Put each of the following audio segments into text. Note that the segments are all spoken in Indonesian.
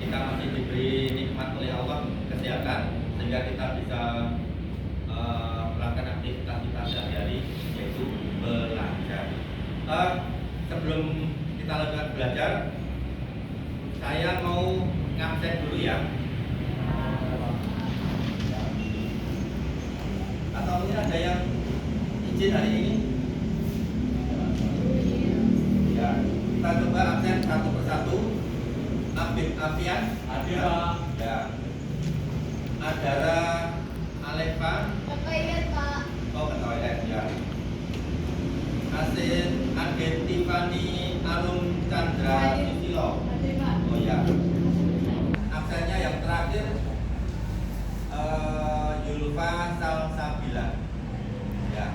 kita masih diberi nikmat oleh Allah kesehatan sehingga kita bisa melakukan aktivitas kita sehari-hari yaitu belajar. Sebelum kita lanjutkan belajar, saya mau ngabsen dulu ya. Atau mungkin ada yang izin hari ini? Ya, kita coba absen satu persatu. Abid Afian, ada. Ya. Adara Alefa, Ke toilet, Pak. oh ke toilet ya. Asin Agen Tiffany Arum Chandra Susilo, Ada, Pak. oh ya. Absennya yang terakhir Yulfa Salsabila. Ya.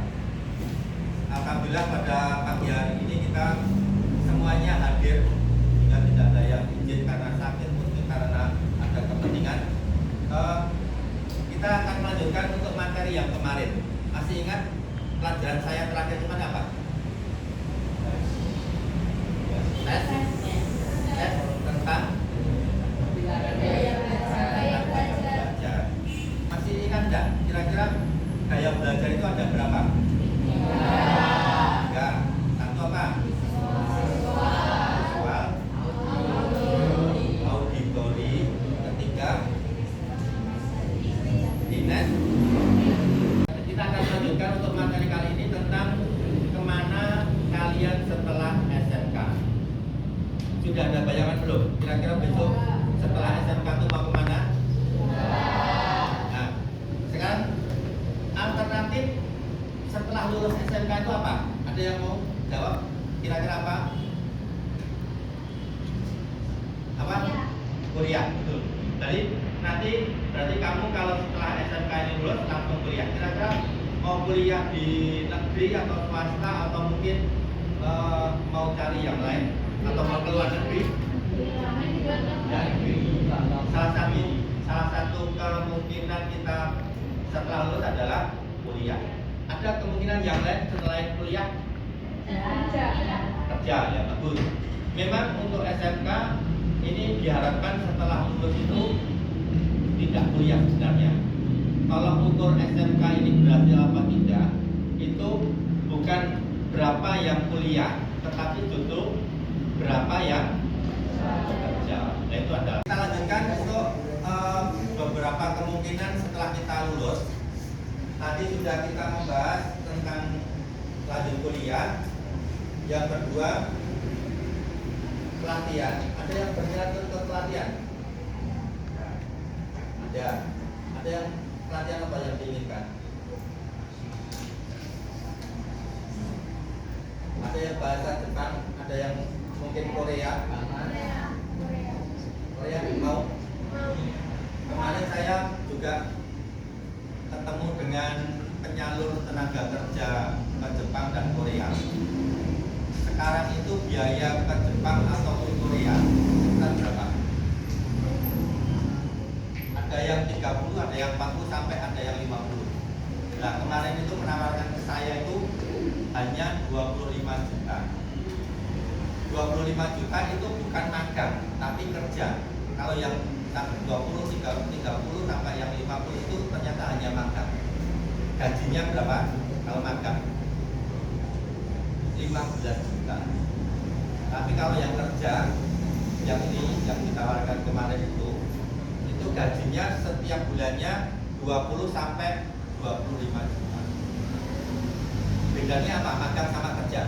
Alhamdulillah pada pagi hari ini kita semuanya hadir, hingga tidak ada yang izin karena sakit mungkin karena ada kepentingan. Kita akan melanjutkan untuk materi yang kemarin. Masih ingat pelajaran saya terakhir kemarin apa? Tes tentang Gaya belajar. belajar. Masih ingat nggak? Kira-kira gaya belajar itu ada berapa? Ya, satu apa? Visual, auditori, ketiga Dinas. Kita akan lanjutkan untuk materi kali ini tentang kemana kalian setelah SMK. Sudah ada bayangan belum? Kira-kira besok setelah SMK itu mau kemana? Nah, sekarang alternatif setelah lulus SMK itu apa? Ada yang mau jawab? Kira-kira apa? Apa? Kuliah, betul. Jadi nanti berarti kamu kalau setelah SMK ini lulus langsung kuliah. Kira-kira mau kuliah di negeri atau swasta atau mungkin mau cari yang lain atau mau keluar negeri? Ya, negeri. Salah satu kemungkinan kita setelah lulus adalah kuliah. Ada kemungkinan yang lain selain kuliah? Kerja, ya bagus. Memang untuk SMK ini diharapkan setelah lulus itu tidak kuliah sebenarnya. Kalau ukur SMK ini berhasil apa tidak, itu bukan berapa yang kuliah, tetapi justru berapa yang bekerja. Nah, itu adalah. Kita lanjutkan untuk beberapa kemungkinan setelah kita lulus. Tadi sudah kita membahas tentang lanjut kuliah. Yang kedua, pelatihan. Ada yang berminat untuk pelatihan? Ada. Ada yang pelatihan apa yang diinginkan? Ada yang bahasa Jepang, ada yang mungkin Korea. Korea mau? Kemarin saya juga ketemu dengan penyalur tenaga kerja ke Jepang dan Korea. Sekarang itu biaya ke Jepang atau ke Korea sekitar berapa? Ada yang 30, ada yang 40, sampai ada yang 50. Nah, kemarin itu menawarkan ke saya itu hanya 25 juta. 25 juta itu bukan magang, tapi kerja. Kalau yang 20, 30 sampai yang 50 itu ternyata hanya magang. Gajinya berapa kalau magang? 15 juta. Tapi kalau yang kerja, yang ini yang ditawarkan kemarin itu gajinya setiap bulannya 20 sampai 25 juta. Bedanya apa? Magang sama kerja?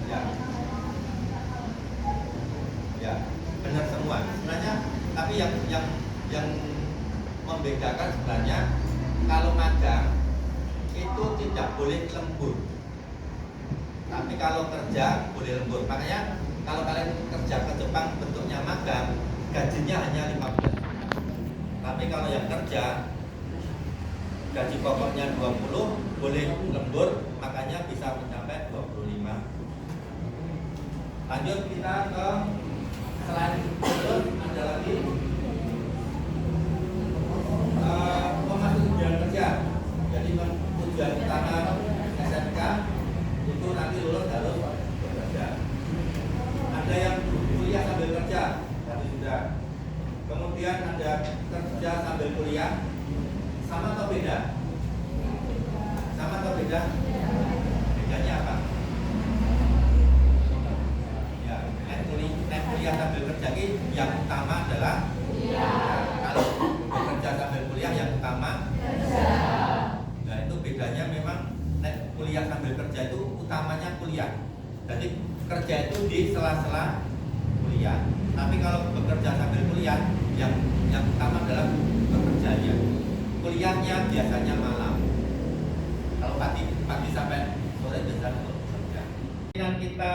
Ya. Ya, benar semua. Sebenarnya tapi yang membedakan sebenarnya kalau magang itu tidak boleh lembur. Tapi kalau kerja boleh lembur. Makanya kalau kalian kerja ke Jepang bentuknya magang, gajinya hanya 15 juta. Tapi kalau yang kerja gaji pokoknya 20, boleh lembur, makanya bisa mencapai 25. Lanjut kita ke selain itu ada lagi memasuk tujuan kerja. Jadi tujuan utama SMK itu nanti lulus harus bekerja. bekerja ini yang utama adalah kalau bekerja sambil kuliah yang utama kerja. Nah itu bedanya memang kuliah sambil kerja itu utamanya kuliah. Jadi kerja itu di sela-sela kuliah. Tapi kalau bekerja sambil kuliah yang utama adalah bekerjanya. Kuliahnya biasanya malam. Kalau pagi sampai sore biasanya untuk bekerja. Dan kita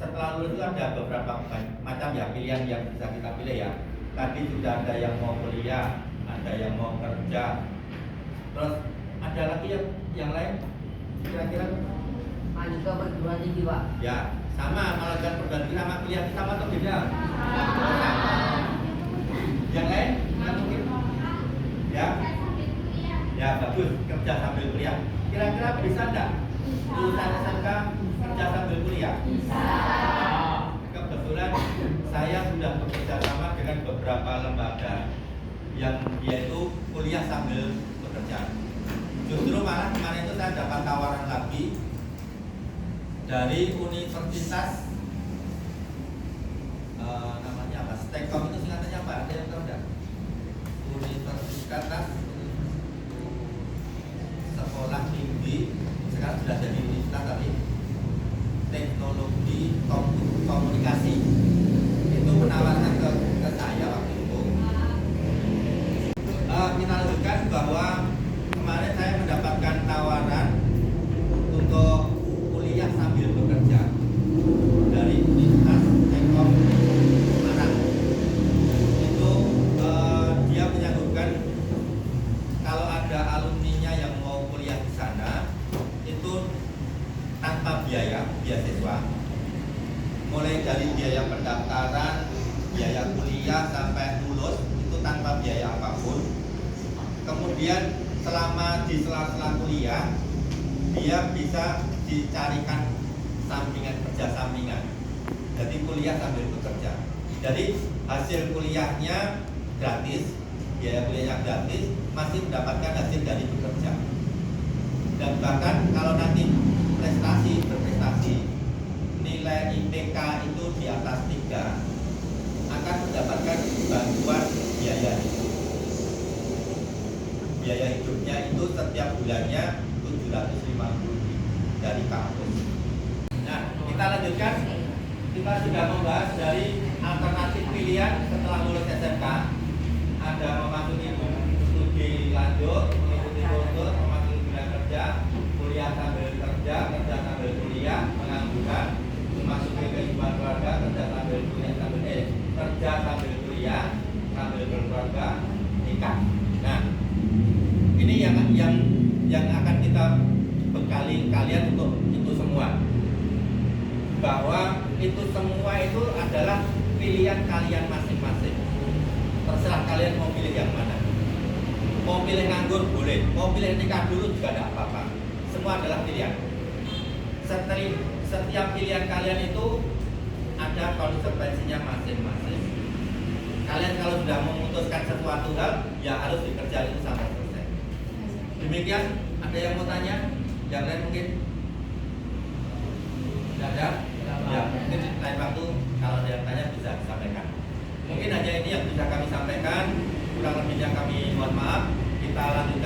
setelah lulus itu ada beberapa macam ya pilihan yang bisa kita pilih ya. Tadi sudah ada yang mau kuliah, ada yang mau kerja. Terus ada lagi yang lain kira-kira lanjut ke perguruan tinggi, Pak. ya sama melanjutkan perguruan tinggi sama kuliah sama atau beda? Yang lain nggak mungkin ya bagus kerja sambil kuliah. Kira-kira bisa enggak lulusan SMK kerja sambil kuliah? Bisa. Kebetulan saya sudah bekerja sama dengan beberapa lembaga yang dia itu kuliah sambil bekerja. Justru malah kemarin itu saya dapat tawaran lagi dari universitas namanya apa? Stekom itu singkatannya apa? Ada yang tahu enggak? Universitas Sekolah Tinggi sekarang sudah jadi universitas tapi teknologi komunikasi itu menawarkan ke saya waktu itu. Kita lanjutkan bahwa kemarin saya mendapatkan tawaran untuk kuliah sambil bekerja dari Universitas Tekkom Semarang. Itu dia menyanggupan kalau ada alumninya yang mau kuliah di sana itu tanpa biaya beasiswa, mulai dari biaya pendaftaran, biaya kuliah sampai lulus itu tanpa biaya apapun. Kemudian selama di sela-sela kuliah dia bisa dicarikan kerja sampingan. Jadi kuliah sambil bekerja. Jadi hasil kuliahnya gratis, biaya kuliahnya gratis, masih mendapatkan hasil dari bekerja. Dan bahkan kalau nanti berprestasi, nilai IPK itu di atas 3 akan mendapatkan bantuan biaya hidup. Biaya hidupnya itu setiap bulannya 750 dari kampus. Nah, kita lanjutkan. Kita sudah membahas dari alternatif pilihan setelah lulus SMK. Ada memasuki studi lanjut, mengikuti kursus, memasuki dunia kerja, kuliah sambil kerja sambil kuliah, pengangguran, memasuki kehidupan keluarga, kerja sambil kuliah kerja sambil kuliah, sambil berkeluarga, nikah. Nah, ini yang akan kita bekali kalian untuk itu semua. Bahwa itu semua itu adalah pilihan kalian masing-masing. Terserah kalian mau pilih yang mana. Mau pilih nganggur boleh, mau pilih nikah dulu juga tidak apa-apa. Semua adalah pilihan. Setiap pilihan kalian itu ada konsekuensinya masing-masing. Kalian kalau sudah memutuskan sesuatu hal, ya harus dikerjakan itu sampai selesai. Demikian, ada yang mau tanya? Yang lain mungkin? Tidak ada? Ya, mungkin lain waktu kalau ada yang tanya bisa disampaikan. Mungkin hanya ini yang bisa kami sampaikan. Kurang lebihnya kami mohon maaf. Kita lanjutkan.